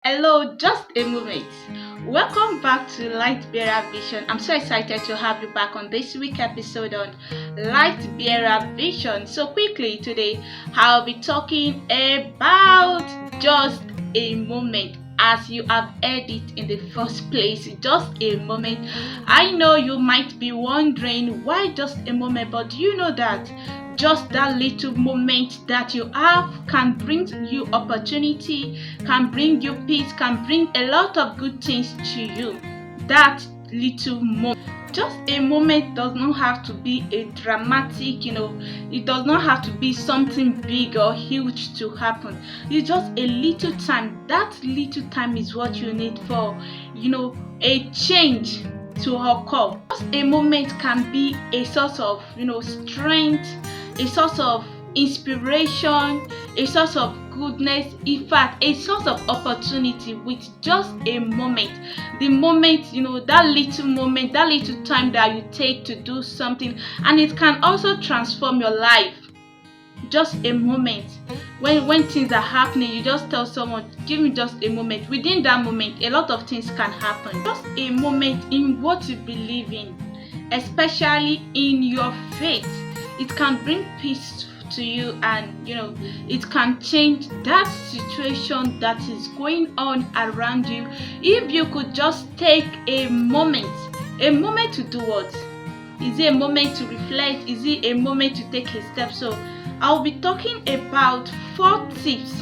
Hello, just a moment. Welcome back to Light Bearer Vision. I'm so excited to have you back on this week episode on Light Bearer Vision. So quickly today, I'll be talking about just a moment. As you have heard it in the first place, just a moment. I know you might be wondering why just a moment, but do you know that just that little moment that you have can bring you opportunity, can bring you peace, can bring a lot of good things to you. That little moment, just a moment, does not have to be a dramatic, it does not have to be something big or huge to happen. It's just a little time. That little time is what you need for a change to occur. Just a moment can be a source of strength, a source of inspiration, a source of goodness, in fact a source of opportunity with just a moment. The moment, that little moment, that little time that you take to do something, and it can also transform your life. Just a moment. When things are happening, you just tell someone, give me just a moment. Within that moment, a lot of things can happen. Just a moment in what you believe in, especially in your faith. It can bring peace to you, and it can change that situation that is going on around you. If you could just take a moment to do what? Is it a moment to reflect? Is it a moment to take a step? So I'll be talking about 4 tips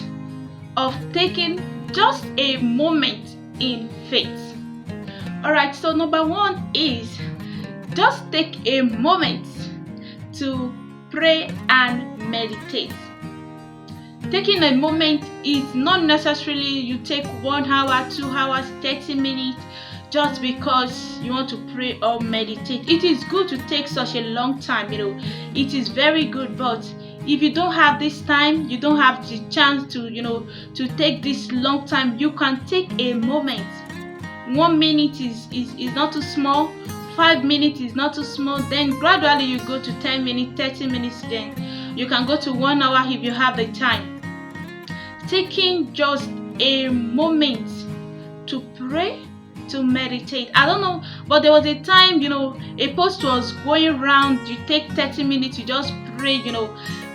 of taking just a moment in faith. Alright, so number 1 is just take a moment to pray and meditate. Taking a moment is not necessarily you take 1 hour, 2 hours, 30 minutes just because you want to pray or meditate. It is good to take such a long time, it is very good, but if you don't have this time, you don't have the chance to take this long time, you can take a moment. 1 minute is not too small. 5 minutes is not too small. Then gradually you go to 10 minutes, 30 minutes, then you can go to 1 hour if you have the time. Taking just a moment to pray, to meditate. I don't know, but there was a time, a post was going around. You take 30 minutes, you just pray.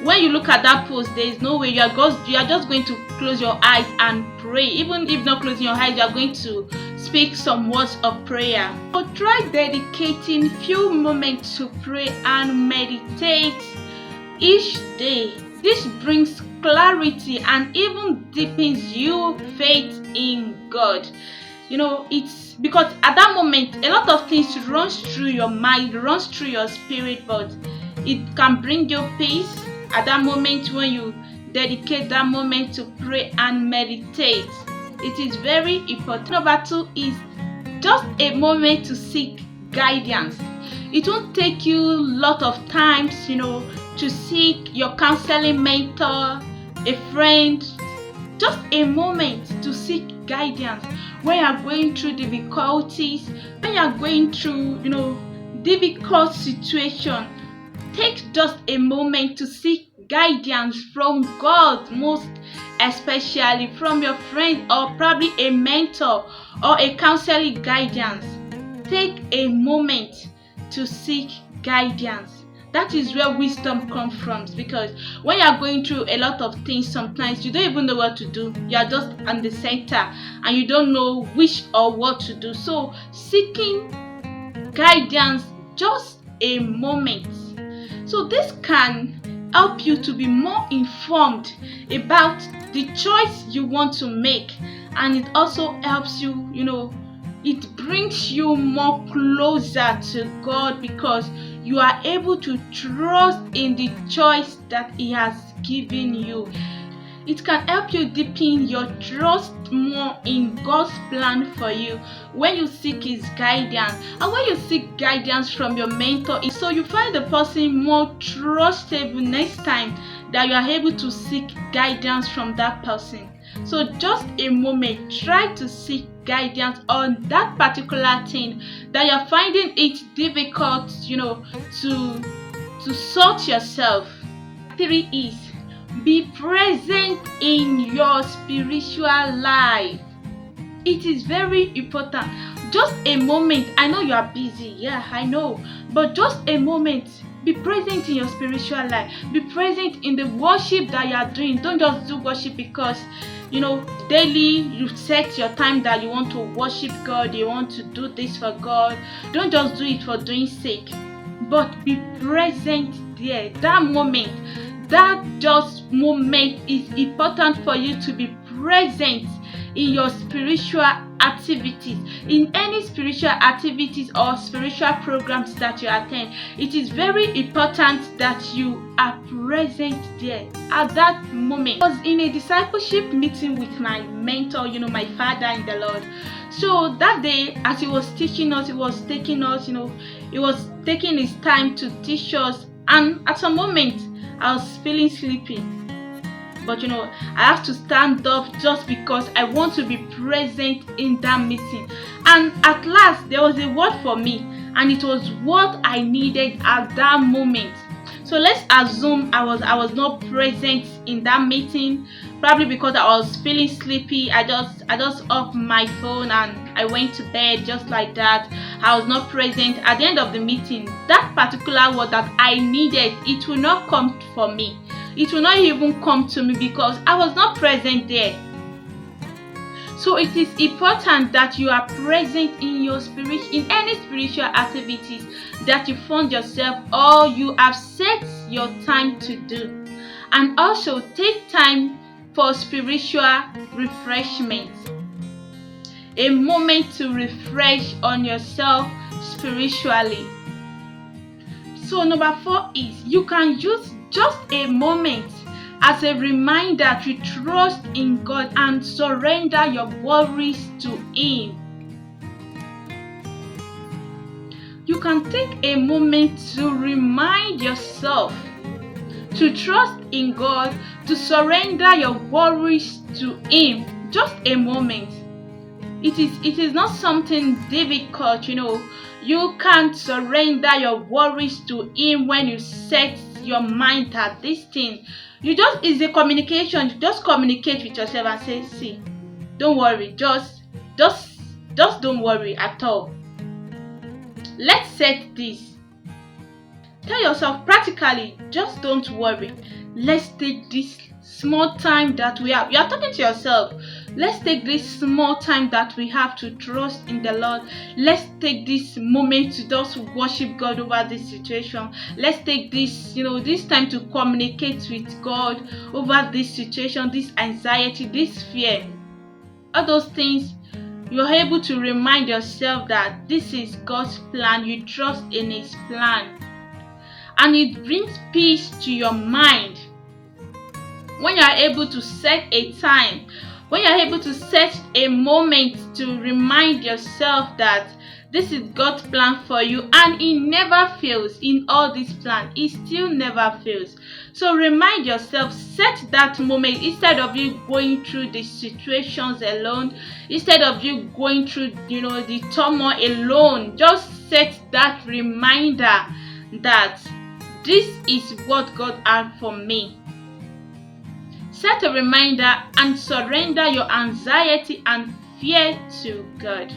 When you look at that post, there is no way you are just going to close your eyes and pray. Even if not closing your eyes, you are going to speak some words of prayer. So try dedicating few moments to pray and meditate each day. This brings clarity and even deepens your faith in God. It's because at that moment a lot of things runs through your mind, runs through your spirit, but it can bring you peace at that moment when you dedicate that moment to pray and meditate. It is very important. Number 2 is just a moment to seek guidance. It won't take you a lot of times, to seek your counseling mentor, a friend. Just a moment to seek guidance when you are going through difficulties, when you are going through, difficult situation. Take just a moment to seek guidance from God, most especially from your friend or probably a mentor or a counseling guidance. Take a moment to seek guidance. That is where wisdom comes from, because when you are going through a lot of things, sometimes you don't even know what to do. You are just on the center and you don't know which or what to do. So seeking guidance, just a moment. So this can help you to be more informed about the choice you want to make, and it also helps you, it brings you more closer to God, because you are able to trust in the choice that He has given you. It can help you deepen your trust more in God's plan for you when you seek His guidance. And when you seek guidance from your mentor, so you find the person more trustable next time that you are able to seek guidance from that person. So just a moment, try to seek guidance on that particular thing that you're finding it difficult, to sort yourself. 3 is be present in your spiritual life. It is very important. Just a moment. I know you are busy. Yeah, I know. But just a moment. Be present in your spiritual life. Be present in the worship that you are doing. Don't just do worship because daily you set your time that you want to worship God, you want to do this for God. Don't just do it for doing sake, but be present there. That moment, that just moment is important for you to be present in your spiritual activities, in any spiritual activities or spiritual programs that you attend. It is very important that you are present there at that moment. I was in a discipleship meeting with my mentor, my father in the Lord. So that day, as he was teaching us, he was taking his time to teach us, and at some moment I was feeling sleepy. But I have to stand up just because I want to be present in that meeting. And at last, there was a word for me, and it was what I needed at that moment. So let's assume I was not present in that meeting, probably because I was feeling sleepy. I just off my phone and I went to bed just like that. I was not present at the end of the meeting. That particular word that I needed, it will not come for me. It will not even come to me because I was not present there. So it is important that you are present in in any spiritual activities that you find yourself or you have set your time to do. And also take time for spiritual refreshment. A moment to refresh on yourself spiritually. So number 4 is you can use just a moment as a reminder to trust in God and surrender your worries to Him. You can take a moment to remind yourself to trust in God, to surrender your worries to Him. Just a moment. It is not something difficult, You can't surrender your worries to Him when you set your mind at this thing. It's a communication. You just communicate with yourself and say, see, don't worry, just don't worry at all. Let's set this. Tell yourself practically, just don't worry. Let's take this small time that we have. You are talking to yourself. Let's take this small time that we have to trust in the Lord. Let's take this moment to just worship God over this situation. Let's take this, this time to communicate with God over this situation, this anxiety, this fear. All those things, you're able to remind yourself that this is God's plan. You trust in His plan. And it brings peace to your mind. When you are able to set a time, when you are able to set a moment to remind yourself that this is God's plan for you, and He never fails in all this plan. He still never fails. So remind yourself, set that moment instead of you going through the situations alone, instead of you going through, the turmoil alone. Just set that reminder that this is what God has for me. Set a reminder and surrender your anxiety and fear to God.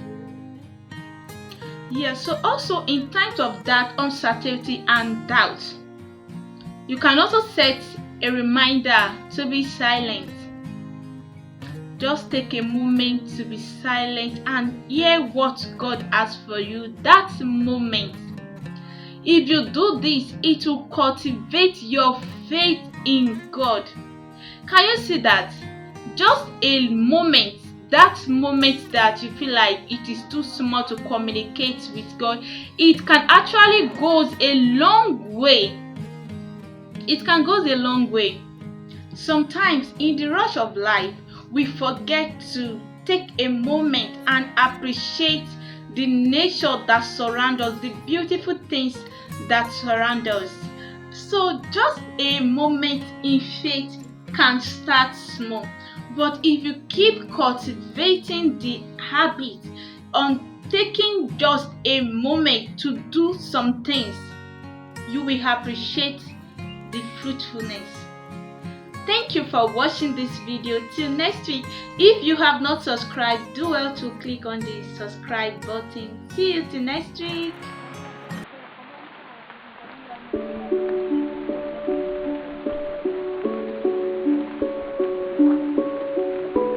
So also in times of that uncertainty and doubt, you can also set a reminder to be silent. Just take a moment to be silent and hear what God has for you that moment. If you do this, it will cultivate your faith in God. Can you see that? Just a moment, that moment that you feel like it is too small to communicate with God, it can actually go a long way. It can go a long way. Sometimes in the rush of life, we forget to take a moment and appreciate the nature that surrounds us, the beautiful things that surround us. So just a moment in faith can start small, but if you keep cultivating the habit on taking just a moment to do some things, you will appreciate the fruitfulness. Thank you for watching this video. Till next week, if you have not subscribed, do well to click on the subscribe button. See you till next week.